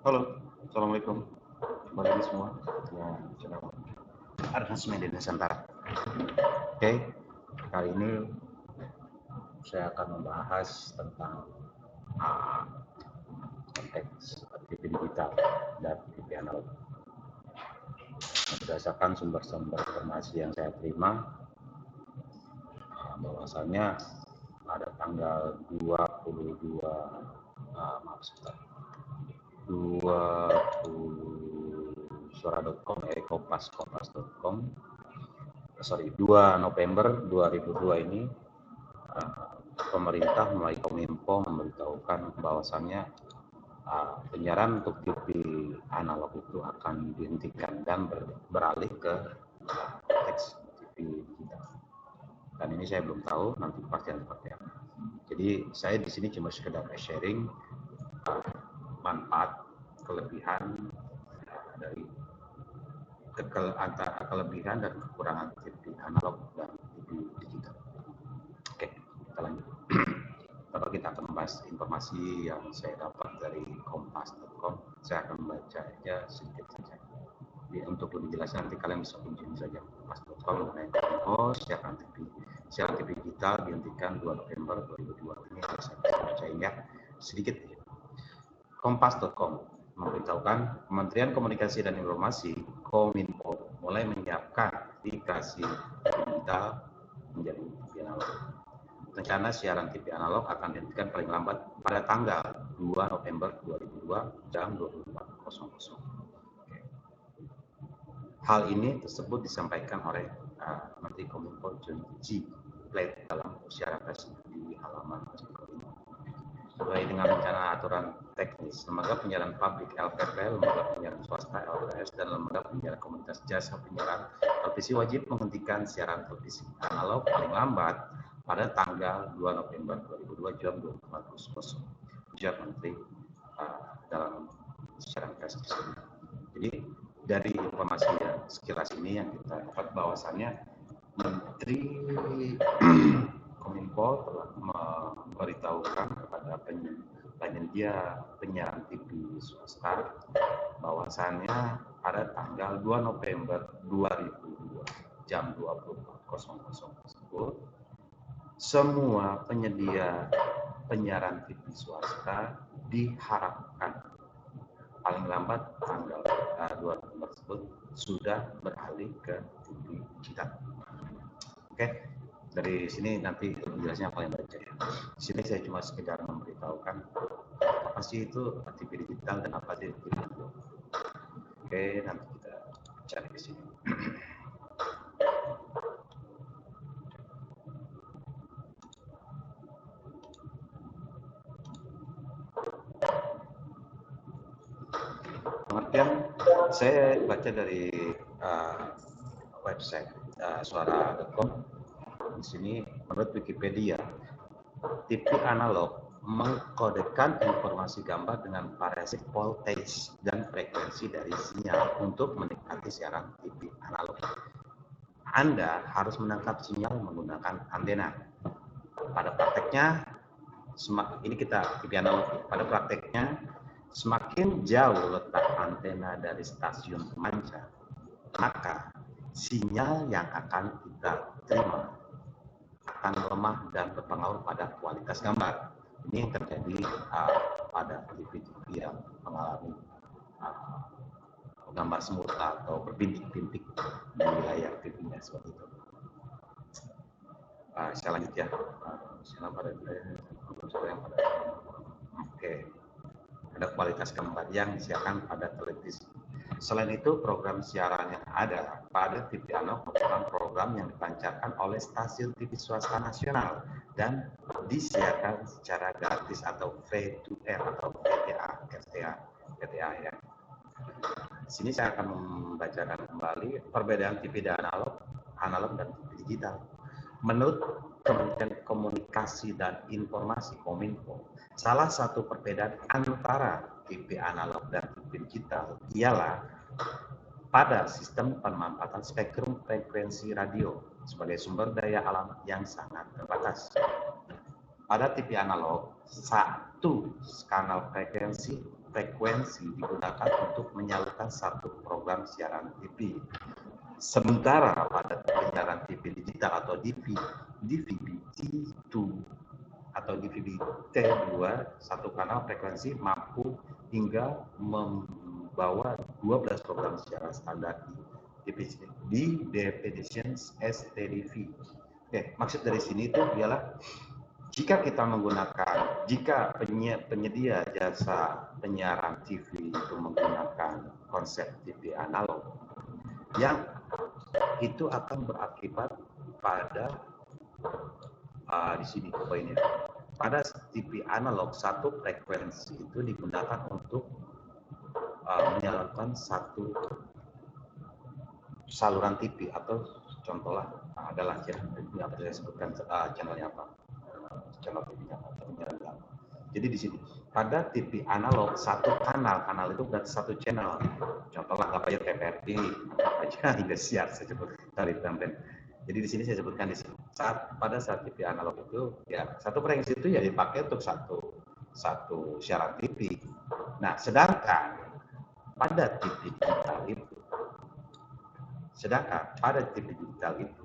Halo, Assalamualaikum. Kembali lagi semua dengan channel Arhas Media Nusantara. Oke, kali ini saya akan membahas tentang konteks TV digital dan TV analog. Berdasarkan sumber-sumber informasi yang saya terima, bahwasanya pada tanggal 20 kompas.com 2 November 2002 ini pemerintah melalui Kominfo memberitahukan bahwasannya penyiaran untuk TV analog itu akan dihentikan dan beralih ke konteks TV digital. Dan ini saya belum tahu nanti kepastian seperti apa. Jadi saya di sini cuma sekedar sharing manfaat kelebihan dari antara kelebihan dan kekurangan TV analog dan TV digital. Oke, kita lanjut. Pertama kita akan membahas informasi yang saya dapat dari kompas.com. Saya akan membaca aja sedikit saja. Jadi untuk lebih jelasnya nanti kalian bisa kunjungi saja kompas.com mengenai info siaran TV digital dihentikan 2 November 2002 ini. Saya bacain ya sedikit. Kompas.com memberitahukan Kementerian Komunikasi dan Informasi Kominfo mulai menyiapkan aplikasi digital menjadi TV analog. Rencana siaran TV analog akan dihentikan paling lambat pada tanggal 2 November 2002 jam 24.00. Hal ini tersebut disampaikan oleh Menteri Kominfo John G. Plate dalam siaran pers di halaman Kominfo. Sesuai dengan rencana aturan teknis, lembaga penyiaran publik LPP, lembaga penyiaran swasta LPS, dan lembaga penyiaran komunitas jasa penyiaran televisi wajib menghentikan siaran televisi analog paling lambat pada tanggal 2 November 2002 jam 24.00. Ujar Menteri dalam siaran pers tersebut. Jadi dari informasi yang sekilas ini yang kita dapat bahwasannya Menteri Kominfo telah memberitahukan kepada penyedia penyiaran TV swasta bahwasannya pada tanggal 2 November 2002 jam 24.00 tersebut semua penyedia penyiaran TV swasta diharapkan paling lambat tanggal 2 November tersebut sudah beralih ke TV digital. Oke. Dari sini nanti lebih jelasnya kalian baca ya. Di sini saya cuma sekedar memberitahukan apa sih itu TV digital dan apa sih TV analog. Oke, nanti kita cari di sini. Pengertian saya baca dari website suara.com. Di sini menurut Wikipedia, TV analog mengkodekan informasi gambar dengan variasi voltage dan frekuensi dari sinyal untuk menikmati siaran TV analog. Anda harus menangkap sinyal menggunakan antena. Pada prakteknya, ini kita TV analog. Pada prakteknya, semakin jauh letak antena dari stasiun pemancar, maka sinyal yang akan kita terima akan lemah dan berpengaruh pada kualitas gambar. Ini yang terjadi pada TV-TV yang mengalami gambar semut atau berbintik-bintik di layar TV-nya seperti itu. Saya lanjut ya. Oke. Ada kualitas gambar yang disiarkan pada televisi. Selain itu, program siaran yang ada pada TV analog merupakan program yang dipancarkan oleh stasiun TV swasta nasional dan disiarkan secara gratis atau free to air atau VTA ya. Di sini saya akan membacakan kembali perbedaan TV dan analog dan TV digital. Menurut Kementerian Komunikasi dan Informasi Kominfo, salah satu perbedaan antara TV analog dan TV digital ialah pada sistem pemanfaatan spektrum frekuensi radio sebagai sumber daya alam yang sangat terbatas. Pada TV analog, satu kanal frekuensi frekuensi digunakan untuk menyalurkan satu program siaran TV. Sementara pada penyiaran TV digital atau DVB-T2 atau DVB-T2, satu kanal frekuensi mampu hingga membawa 12 program siaran standar di definition STDV. Oke, maksud dari sini itu ialah jika penyedia jasa penyiaran TV itu menggunakan konsep TV analog, yang itu akan berakibat pada di sini poinnya. Pada TV analog, satu frekuensi itu digunakan untuk menyalurkan satu saluran TV atau contohlah adalah yang saya sebutkan channelnya apa, channel TV-nya atau penyiaran apa. Jadi di sini pada TV analog satu kanal itu berarti satu channel. Contohlah apa ya TVRI, apa aja Indosiar saya sebut dari Tampen. Jadi di sini saya sebutkan di sini. Pada saat TV analog itu ya satu frekuensi itu ya dipakai untuk satu siaran TV. Nah, sedangkan pada TV digital itu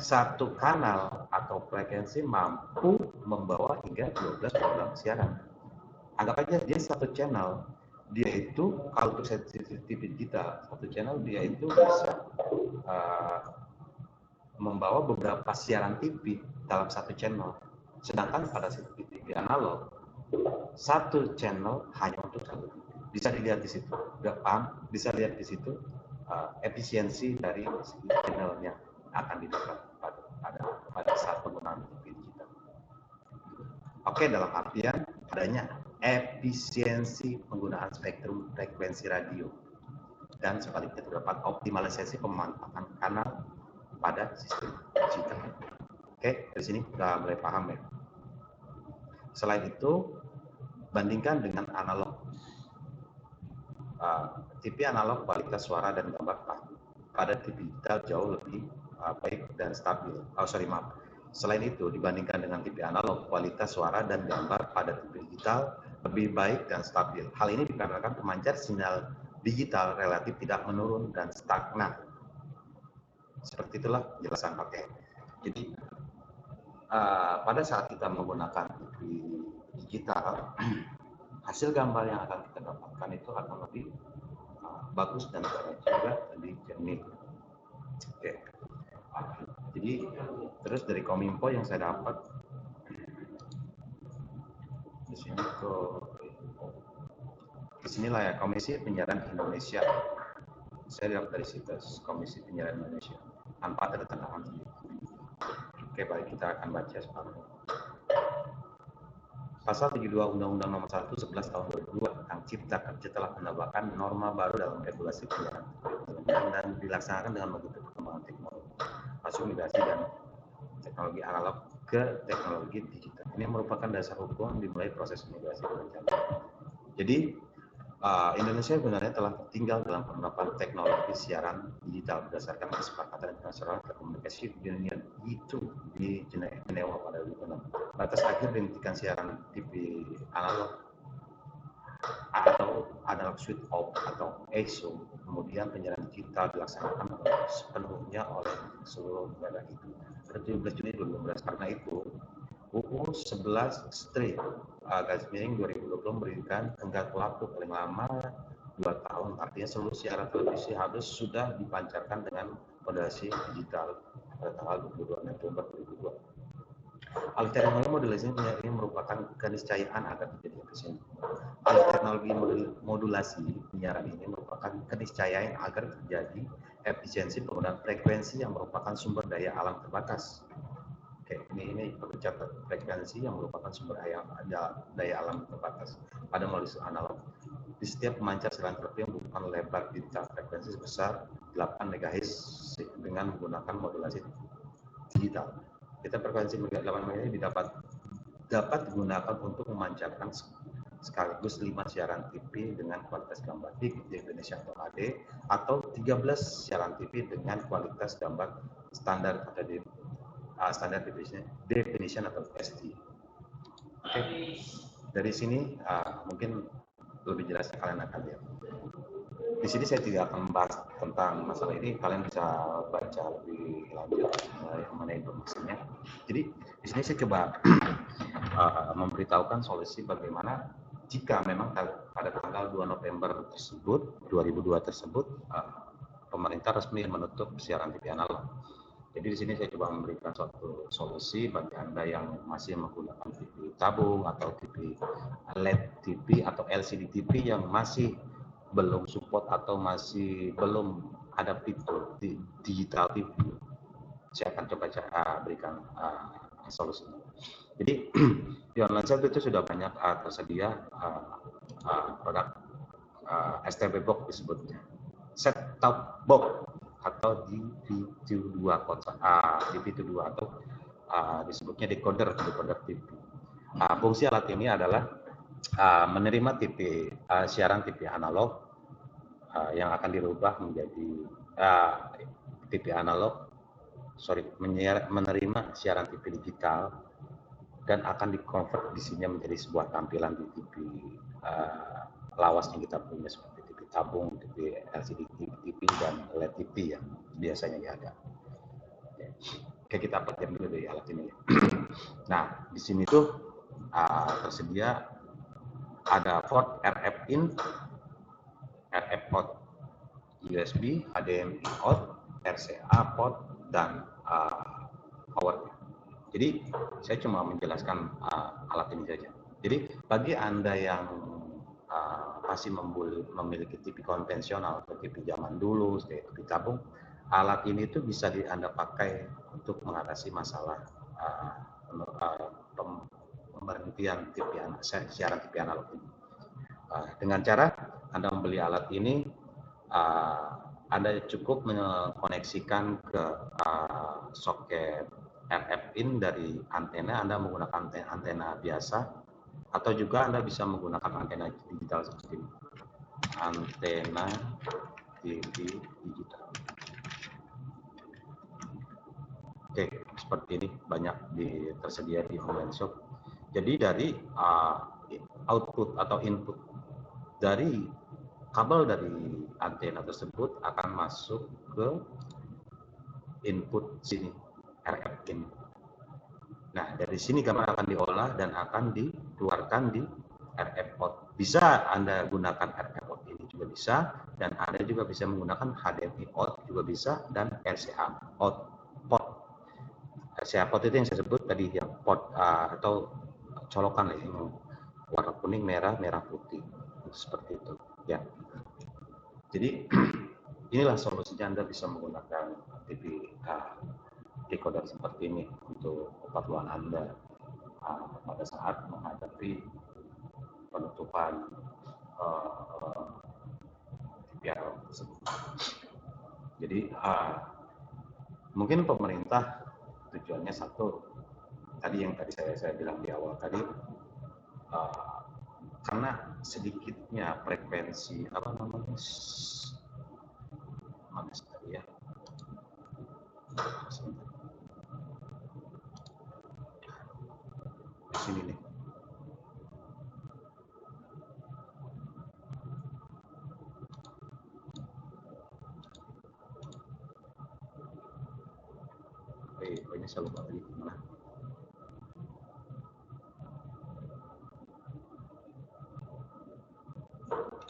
satu kanal atau frekuensi mampu membawa hingga 12 program siaran. Anggap aja dia satu channel. Dia itu kalau untuk TV digital satu channel dia itu bisa membawa beberapa siaran TV dalam satu channel. Sedangkan pada TV analog satu channel hanya untuk satu TV. Bisa dilihat di situ. Bisa lihat di situ efisiensi dari channelnya akan didapat pada saat penggunaan TV digital. Oke, dalam artian adanya efisiensi penggunaan spektrum frekuensi radio dan sebaliknya terdapat optimalisasi pemanfaatan kanal pada sistem digital. Oke, dari sini kita mulai paham ya. Selain itu, bandingkan dengan analog. TV analog kualitas suara dan gambar pada TV digital jauh lebih baik dan stabil. Selain itu, dibandingkan dengan TV analog, kualitas suara dan gambar pada TV digital lebih baik dan stabil. Hal ini dikarenakan pemancar sinyal digital relatif tidak menurun dan stagnan. Seperti itulah penjelasan pakai. Jadi pada saat kita menggunakan TV digital, hasil gambar yang akan kita dapatkan itu akan lebih bagus dan juga lebih jernih. Oke. Jadi terus dari Kominfo yang saya dapat di sinilah ya, Komisi Penyiaran Indonesia. Saya dapat dari situs Komisi Penyiaran Indonesia tanpa ada tanda tangan. Oke, baik, kita akan baca sekarang. Pasal 72 Undang-Undang Nomor 1 11 Tahun 2002 tentang Cipta Kerja telah menambahkan norma baru dalam regulasi penyiaran dan dilaksanakan dengan mengikuti perkembangan teknologi, masuk migrasi dan teknologi analog ke teknologi digital. Ini merupakan dasar hukum dimulai proses migrasi perencanaan. Jadi Indonesia sebenarnya telah tinggal dalam penerapan teknologi siaran digital berdasarkan kesepakatan internasional telekomunikasi Union itu di Jenewa pada 2006. Batas akhir dihentikan siaran TV analog atau analog switch off atau ESO. Kemudian penyiaran digital dilaksanakan sepenuhnya oleh seluruh negara itu. Pada 17 Juni 2015, karena itu UU 11 Strip garis miring 2020 memberikan tenggat waktu paling lama 2 tahun. Artinya seluruh siaran televisi harus sudah dipancarkan dengan moderasi digital pada tanggal 22 November 2002. Alih teknologi modulasi ini merupakan keniscayaan agar terjadi efisien. Alih teknologi modulasi penyiaran ini merupakan keniscayaan agar terjadi efisiensi penggunaan frekuensi yang merupakan sumber daya alam terbatas. Ini tercatat frekuensi yang merupakan sumber daya alam terbatas pada modulasi analog. Di setiap pemancar siaran televisi membutuhkan lebar bintang frekuensi sebesar 8 MHz dengan menggunakan modulasi digital. Kita frekuensi 8 MHz dapat digunakan untuk memancarkan sekaligus 5 siaran TV dengan kualitas gambar High Definition atau HD atau 13 siaran TV dengan kualitas gambar standar atau standar definition atau SD. Oke. Dari sini mungkin lebih jelasnya kalian akan lihat. Di sini saya tidak akan membahas tentang masalah ini, kalian bisa baca lebih lanjut mengenai informasinya. Jadi di sini saya coba memberitahukan solusi bagaimana jika memang pada tanggal 2 November tersebut, 2002 tersebut, pemerintah resmi menutup siaran TV analog. Jadi di sini saya coba memberikan suatu solusi bagi Anda yang masih menggunakan TV tabung atau TV LED TV atau LCD TV yang masih belum support atau masih belum ada fitur di digital TV. Saya akan coba berikan solusinya. Jadi di online shop itu sudah banyak tersedia produk STB box disebutnya, set top box atau DV2 DV2 atau disebutnya decoder TV. Fungsi alat ini adalah menerima TV siaran TV analog yang akan dirubah menjadi TV analog, menerima siaran TV digital dan akan dikonvert isinya menjadi sebuah tampilan di TV lawas yang kita punya seperti TV tabung, TV LCD TV dan LED TV yang biasanya ada. Oke, kita pelajari dulu dari alat ini. Nah, di sini tuh tersedia ada port RF in, RF out, USB, HDMI out, RCA port, dan power. Jadi saya cuma menjelaskan alat ini saja. Jadi bagi Anda yang masih memiliki TV konvensional atau TV zaman dulu, TV tabung, alat ini tuh bisa Anda pakai untuk mengatasi masalah pemberhentian TV siaran TV analog ini. Dengan cara Anda membeli alat ini, Anda cukup mengkoneksikan ke soket RF in dari antena, Anda menggunakan antena biasa, atau juga Anda bisa menggunakan antena digital seperti ini. Antena TV digital. Oke, seperti ini banyak tersedia di online shop. Jadi dari output atau input dari kabel dari antena tersebut akan masuk ke input sini, RF in. Nah, dari sini gambar akan diolah dan akan dikeluarkan di RF out. Bisa Anda gunakan RF out ini juga bisa, dan Anda juga bisa menggunakan HDMI out juga bisa, dan RCA out port. RCA port itu yang saya sebut tadi, yang port atau colokan yang warna kuning, merah, merah putih, seperti itu. Ya. Jadi inilah solusinya, Anda bisa menggunakan TV decoder seperti ini untuk keperluan Anda pada saat menghadapi penutupan TV tersebut. Jadi mungkin pemerintah tujuannya satu, tadi yang tadi saya bilang di awal tadi, karena sedikitnya frekuensi ya, di sini nih. Ini saya lupa tadi gimana.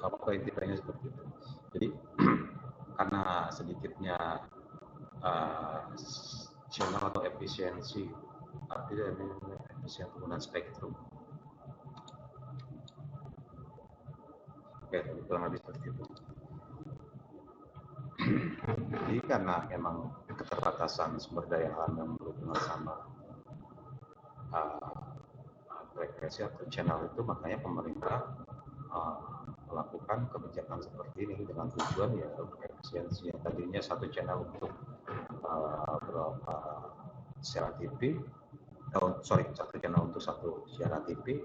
Apa intinya seperti itu. Jadi karena sedikitnya channel atau efisiensi penggunaan spektrum. Oke, kurang lebih seperti itu. Jadi karena memang keterbatasan sumber daya alam yang berhubungan sama frekuensi atau channel itu, makanya pemerintah melakukan kebijakan seperti ini dengan tujuan ya efisiensi. Yang tadinya satu channel untuk berapa siaran TV, satu channel untuk satu siaran TV,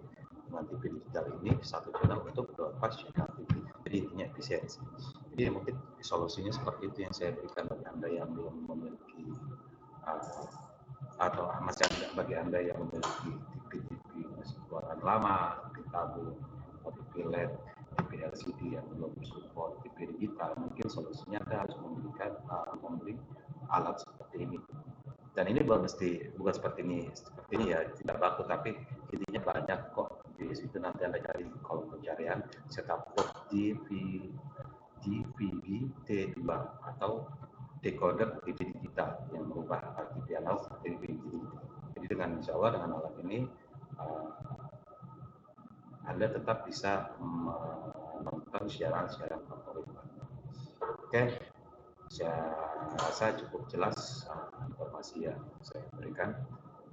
dengan TV digital ini satu channel untuk berapa siaran TV. Jadi intinya efisiensi. Jadi mungkin solusinya seperti itu yang saya berikan bagi Anda yang belum memiliki atau masih ada bagi Anda yang memiliki TV masih keluaran lama, TV tabung, TV LED, LCD yang belum support TV digital, mungkin solusinya Anda harus membeli alat seperti ini. Dan ini bukan seperti ini ya, tidak baku, tapi intinya banyak kok. Di situ nanti Anda cari kolom pencarian setup box DVD T2 atau decoder TV digital yang merubah TV analog menjadi TV digital. Jadi dengan insya Allah dengan alat ini Anda tetap bisa menonton siaran-siaran favorit. Oke, saya rasa cukup jelas informasi yang saya berikan.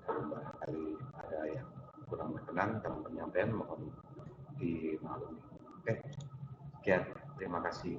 Kalau barangkali ada yang kurang berkenan dalam penyampaian, mohon dimaklumi. Oke, sekian. Terima kasih.